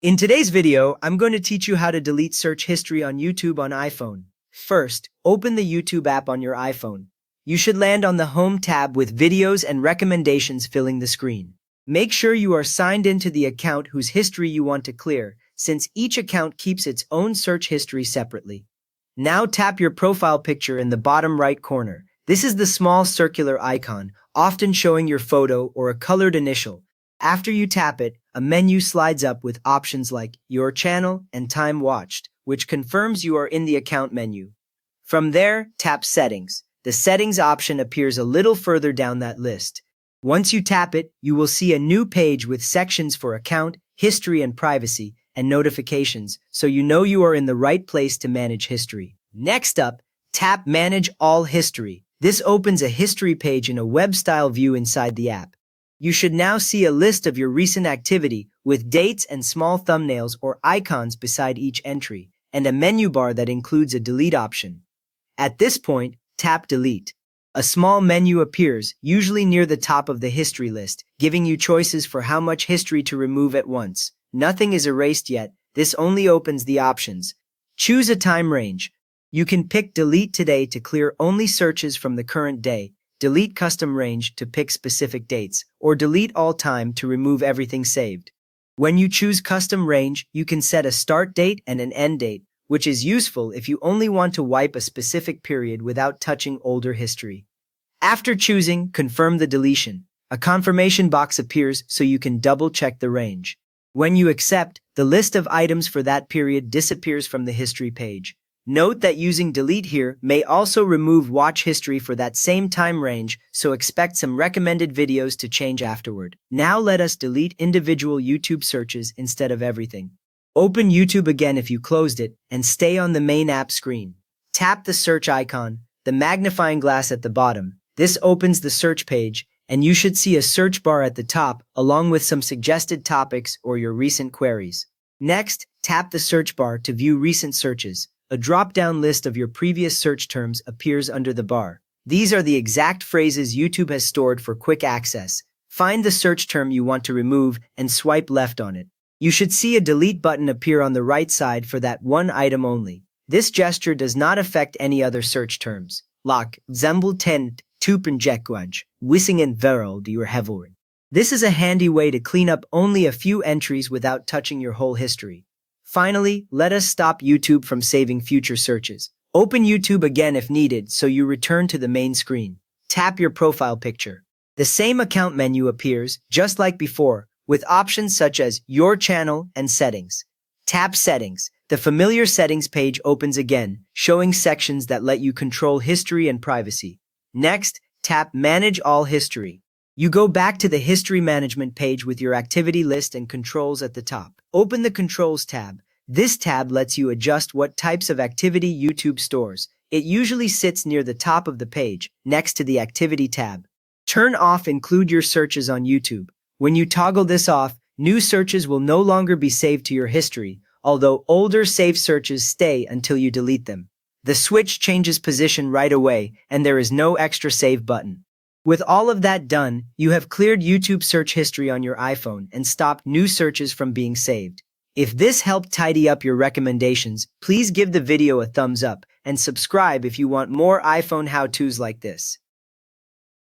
In today's video, I'm going to teach you how to delete search history on YouTube on iPhone. First, open the YouTube app on your iPhone. You should land on the Home tab with videos and recommendations filling the screen. Make sure you are signed into the account whose history you want to clear, since each account keeps its own search history separately. Now tap your profile picture in the bottom right corner. This is the small circular icon, often showing your photo or a colored initial. After you tap it, a menu slides up with options like Your Channel and Time Watched, which confirms you are in the account menu. From there, tap Settings. The Settings option appears a little further down that list. Once you tap it, you will see a new page with sections for account, history and privacy, and notifications, so you know you are in the right place to manage history. Next up, tap Manage All History. This opens a history page in a web-style view inside the app. You should now see a list of your recent activity with dates and small thumbnails or icons beside each entry, and a menu bar that includes a delete option. At this point, tap Delete. A small menu appears, usually near the top of the history list, giving you choices for how much history to remove at once. Nothing is erased yet. This only opens the options. Choose a time range. You can pick Delete Today to clear only searches from the current day, Delete Custom Range to pick specific dates, or Delete All Time to remove everything saved. When you choose Custom Range, you can set a start date and an end date, which is useful if you only want to wipe a specific period without touching older history. After choosing Confirm the deletion, a confirmation box appears so you can double-check the range. When you accept, the list of items for that period disappears from the history page. Note that using Delete here may also remove watch history for that same time range, so expect some recommended videos to change afterward. Now let us delete individual YouTube searches instead of everything. Open YouTube again if you closed it, and stay on the main app screen. Tap the search icon, the magnifying glass at the bottom. This opens the search page, and you should see a search bar at the top, along with some suggested topics or your recent queries. Next, tap the search bar to view recent searches. A drop-down list of your previous search terms appears under the bar. These are the exact phrases YouTube has stored for quick access. Find the search term you want to remove and swipe left on it. You should see a delete button appear on the right side for that one item only. This gesture does not affect any other search terms. Like, exempel 10, tupenjekwanj, wissingen verald your hevorin. This is a handy way to clean up only a few entries without touching your whole history. Finally, let us stop YouTube from saving future searches. Open YouTube again if needed so you return to the main screen. Tap your profile picture. The same account menu appears, just like before, with options such as Your Channel and Settings. Tap Settings. The familiar settings page opens again, showing sections that let you control history and privacy. Next, tap Manage All History. You go back to the History Management page with your activity list and controls at the top. Open the Controls tab. This tab lets you adjust what types of activity YouTube stores. It usually sits near the top of the page, next to the Activity tab. Turn off Include Your Searches on YouTube. When you toggle this off, new searches will no longer be saved to your history, although older saved searches stay until you delete them. The switch changes position right away, and there is no extra save button. With all of that done, you have cleared YouTube search history on your iPhone and stopped new searches from being saved. If this helped tidy up your recommendations, please give the video a thumbs up and subscribe if you want more iPhone how-tos like this.